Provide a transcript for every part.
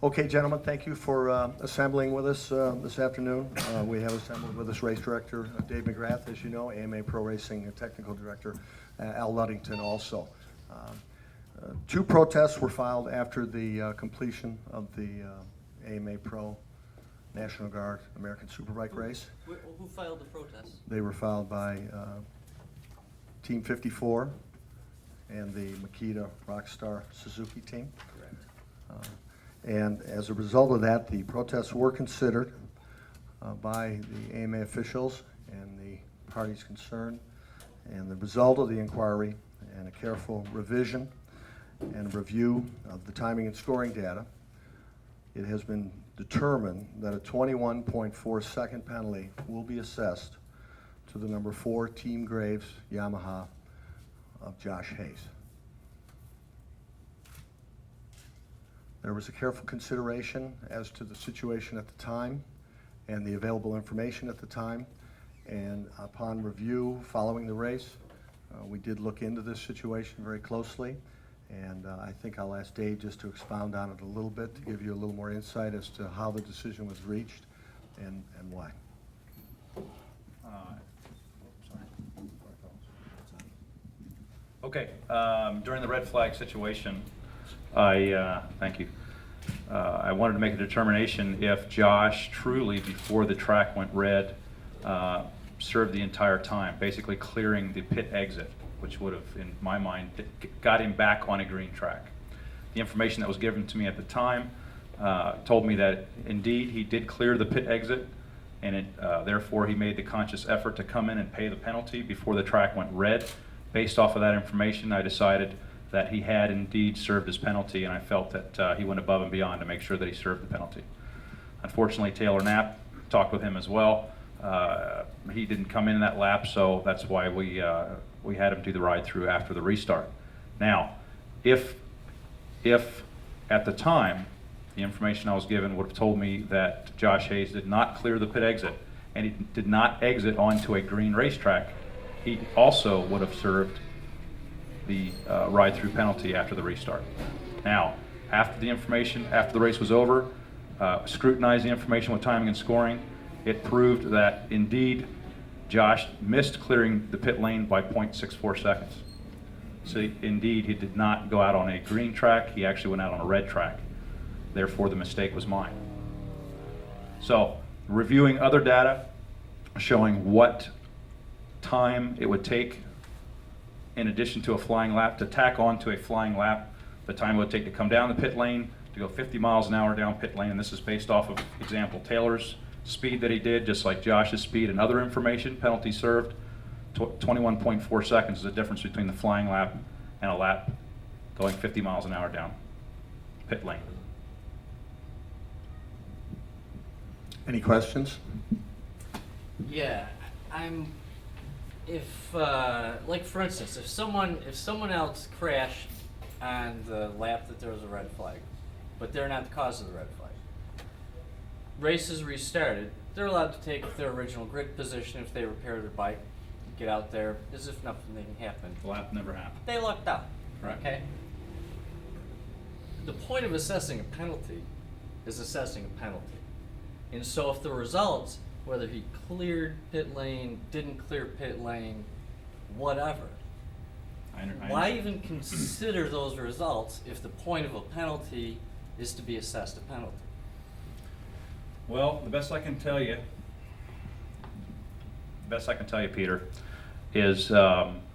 Okay, gentlemen, thank you for assembling with us this afternoon. We have assembled with us race director Dave McGrath, as you know, AMA Pro Racing technical director Al Ludington also. Two protests were filed after the completion of the AMA Pro National Guard American Superbike race. Who filed the protest? They were filed by Team 54 and the Makita Rockstar Suzuki team. Correct. And as a result of that, the protests were considered by the AMA officials and the parties concerned. And the result of the inquiry and a careful revision and review of the timing and scoring data, it has been determined that a 21.4 second penalty will be assessed to the number 4 Team Graves Yamaha of Josh Hayes. There was a careful consideration as to the situation at the time and the available information at the time. And upon review following the race, we did look into this situation very closely. And I think I'll ask Dave just to expound on it a little bit to give you a little more insight as to how the decision was reached and why. Okay, during the red flag situation, thank you. I wanted to make a determination if Josh truly, before the track went red, served the entire time, basically clearing the pit exit, which would have, in my mind, got him back on a green track. The information that was given to me at the time told me that indeed he did clear the pit exit, and therefore he made the conscious effort to come in and pay the penalty before the track went red. Based off of that information, I decided that he had indeed served his penalty, and I felt that he went above and beyond to make sure that he served the penalty. Unfortunately, Taylor Knapp, talked with him as well. He didn't come in that lap, so that's why we had him do the ride through after the restart. Now, if at the time the information I was given would have told me that Josh Hayes did not clear the pit exit and he did not exit onto a green racetrack, he also would have served the ride-through penalty after the restart. Now, after the race was over, scrutinized the information with timing and scoring, it proved that indeed Josh missed clearing the pit lane by 0.64 seconds. So indeed, he did not go out on a green track, he actually went out on a red track. Therefore, the mistake was mine. So, reviewing other data showing what time it would take in addition to a flying lap to tack on to a flying lap, the time it would take to come down the pit lane, to go 50 miles an hour down pit lane, and this is based off of example Taylor's speed that he did, just like Josh's speed and other information, penalty served. 21.4 seconds is the difference between the flying lap and a lap going 50 miles an hour down pit lane. Any questions? Yeah, like for instance, if someone else crashed on the lap that there was a red flag, but they're not the cause of the red flag, race is restarted, they're allowed to take their original grid position if they repair their bike, get out there as if nothing happened. The lap never happened. They lucked out, Right. okay? The point of assessing a penalty is assessing a penalty. And so if the results, whether he cleared pit lane, didn't clear pit lane, whatever, why even consider those results if the point of a penalty is to be assessed a penalty? Well, the best I can tell you, Peter, is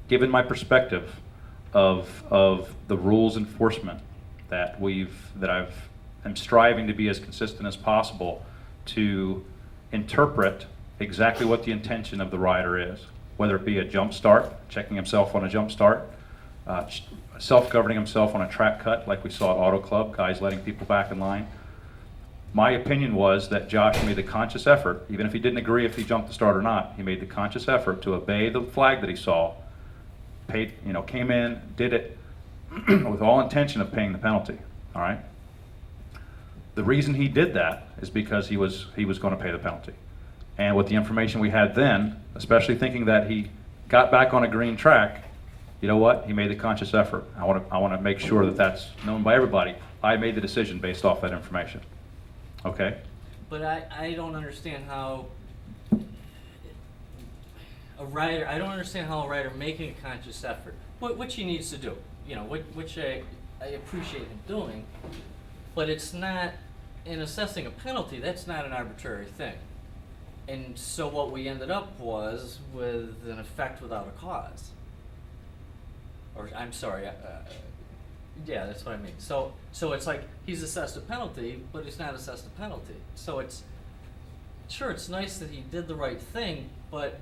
given my perspective of the rules enforcement that I'm striving to be as consistent as possible to interpret exactly what the intention of the rider is, whether it be a jump start, checking himself on a jump start, self-governing himself on a track cut like we saw at Auto Club, guys letting people back in line. My opinion was that Josh made the conscious effort, even if he didn't agree if he jumped the start or not, he made the conscious effort to obey the flag that he saw, came in, did it with all intention of paying the penalty, all right? The reason he did that is because he was going to pay the penalty. And with the information we had then, especially thinking that he got back on a green track, you know what? He made the conscious effort. I want to make sure that that's known by everybody. I made the decision based off that information. Okay? But I don't understand how I don't understand how a rider making a conscious effort, which he needs to do, you know, which I appreciate him doing, but it's not, in assessing a penalty, that's not an arbitrary thing. And so what we ended up was with an effect without a cause. Or, I'm sorry, yeah, that's what I mean. So it's like, he's assessed a penalty, but he's not assessed a penalty. So it's, sure, it's nice that he did the right thing, but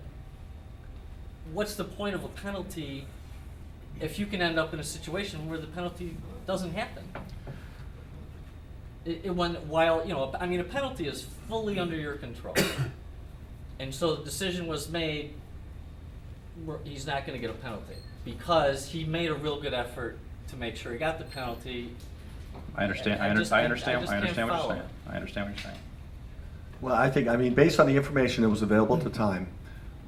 what's the point of a penalty if you can end up in a situation where the penalty doesn't happen? While, you know, I mean, a penalty is fully under your control. And so the decision was made, he's not gonna get a penalty, because he made a real good effort to make sure he got the penalty. I understand. I just I understand can't what you're follow saying. it. I understand what you're saying. Well, I mean, based on the information that was available at the time,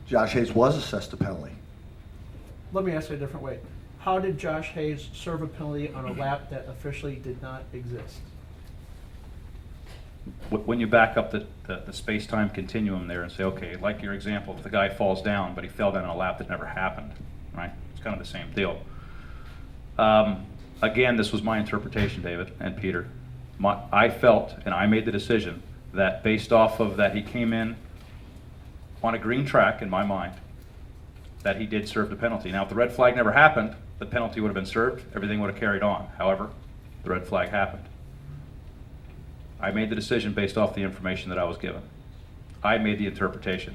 Josh Hayes was assessed a penalty. Let me ask it a different way. How did Josh Hayes serve a penalty on a lap that officially did not exist? When you back up the space-time continuum there and say, okay, like your example, if the guy falls down, but he fell down on a lap that never happened, right? It's kind of the same deal. Again, this was my interpretation, David and Peter. I felt, and I made the decision, that based off of that he came in on a green track, in my mind, that he did serve the penalty. Now, if the red flag never happened, the penalty would have been served, everything would have carried on. However, the red flag happened. I made the decision based off the information that I was given. I made the interpretation.